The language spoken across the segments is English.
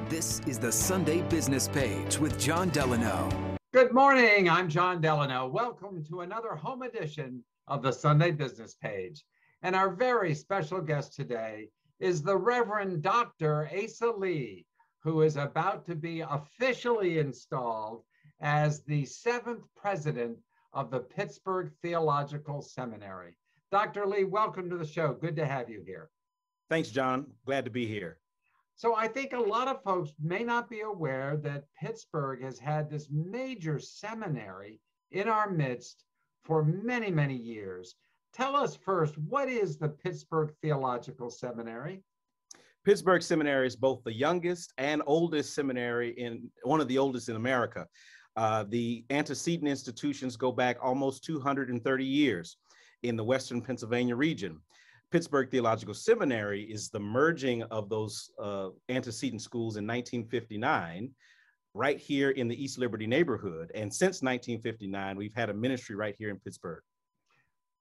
This is the Sunday Business Page with John Delano. Good morning. I'm John Delano. Welcome to another home edition of the Sunday Business Page. And our very special guest today is the Reverend Dr. Asa Lee, who is about to be officially installed as the 7th president of the Pittsburgh Theological Seminary. Dr. Lee, welcome to the show. Good to have you here. Thanks, John. Glad to be here. So I think a lot of folks may not be aware that Pittsburgh has had this major seminary in our midst for many, many years. Tell us first, what is the Pittsburgh Theological Seminary? Pittsburgh Seminary is both the youngest and oldest seminary, one of the oldest in America. The antecedent institutions go back almost 230 years in the Western Pennsylvania region. Pittsburgh Theological Seminary is the merging of those antecedent schools in 1959, right here in the East Liberty neighborhood. And since 1959, we've had a ministry right here in Pittsburgh.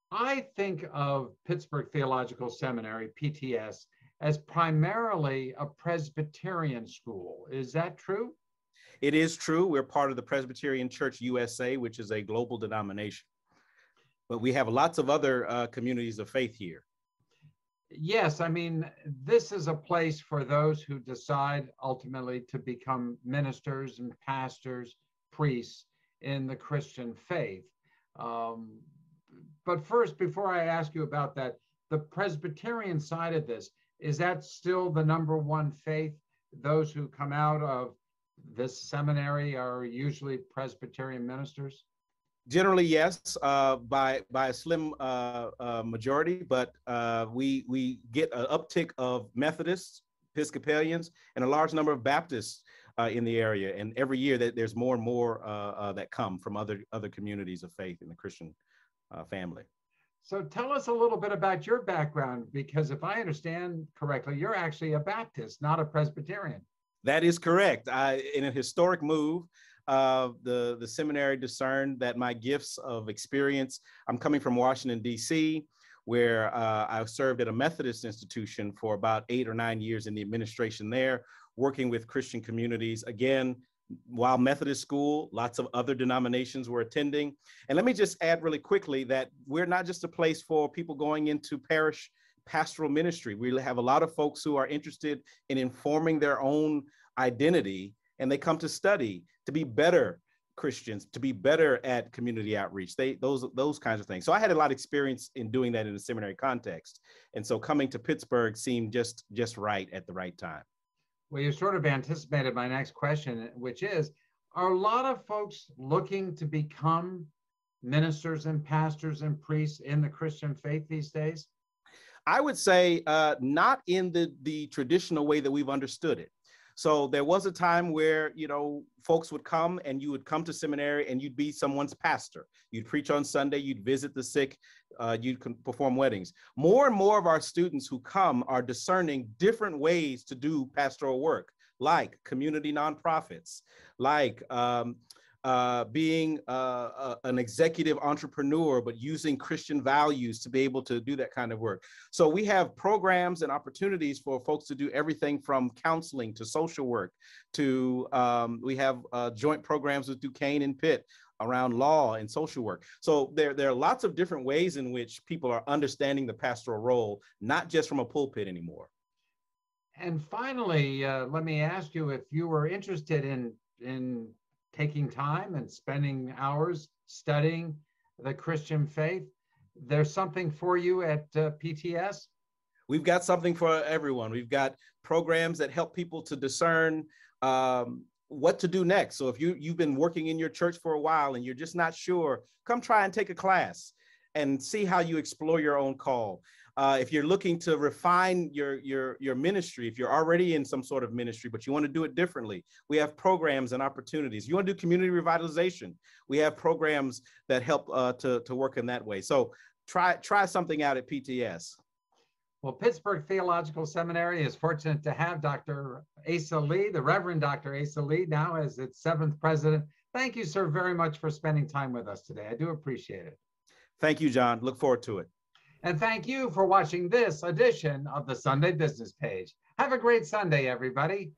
I think of Pittsburgh Theological Seminary, PTS, as primarily a Presbyterian school. Is that true? It is true. We're part of the Presbyterian Church USA, which is a global denomination. But we have lots of other communities of faith here. Yes, I mean, this is a place for those who decide ultimately to become ministers and pastors, priests in the Christian faith. But first, before I ask you about that, the Presbyterian side of this, is that still the number one faith? Those who come out of this seminary are usually Presbyterian ministers? Generally, yes, by a slim majority, but we get an uptick of Methodists, Episcopalians, and a large number of Baptists in the area. And every year that there's more and more that come from other communities of faith in the Christian family. So tell us a little bit about your background, because if I understand correctly, you're actually a Baptist, not a Presbyterian. That is correct. In a historic move, the seminary discerned that my gifts of experience, I'm coming from Washington, D.C., where I served at a Methodist institution for about 8 or 9 years in the administration there, working with Christian communities. Again, while Methodist school, lots of other denominations were attending. And let me just add really quickly that we're not just a place for people going into parish pastoral ministry. We have a lot of folks who are interested in informing their own identity, and they come to study to be better Christians, to be better at community outreach, those kinds of things. So I had a lot of experience in doing that in a seminary context. And so coming to Pittsburgh seemed just right at the right time. Well, you sort of anticipated my next question, which is, are a lot of folks looking to become ministers and pastors and priests in the Christian faith these days? I would say not in the traditional way that we've understood it. So there was a time where, folks would come and you would come to seminary and you'd be someone's pastor. You'd preach on Sunday, you'd visit the sick, you'd perform weddings. More and more of our students who come are discerning different ways to do pastoral work, like community nonprofits, like being an executive entrepreneur, but using Christian values to be able to do that kind of work. So we have programs and opportunities for folks to do everything from counseling to social work to we have joint programs with Duquesne and Pitt around law and social work. So there are lots of different ways in which people are understanding the pastoral role, not just from a pulpit anymore. And finally, let me ask you if you were interested in taking time and spending hours studying the Christian faith. There's something for you at PTS? We've got something for everyone. We've got programs that help people to discern what to do next. So if you've been working in your church for a while and you're just not sure, come try and take a class and see how you explore your own call. If you're looking to refine your ministry, if you're already in some sort of ministry, but you want to do it differently, we have programs and opportunities. You want to do community revitalization, we have programs that help to work in that way. So try something out at PTS. Well, Pittsburgh Theological Seminary is fortunate to have Dr. Asa Lee, the Reverend Dr. Asa Lee, now as its 7th president. Thank you, sir, very much for spending time with us today. I do appreciate it. Thank you, John. Look forward to it. And thank you for watching this edition of the Sunday Business Page. Have a great Sunday, everybody.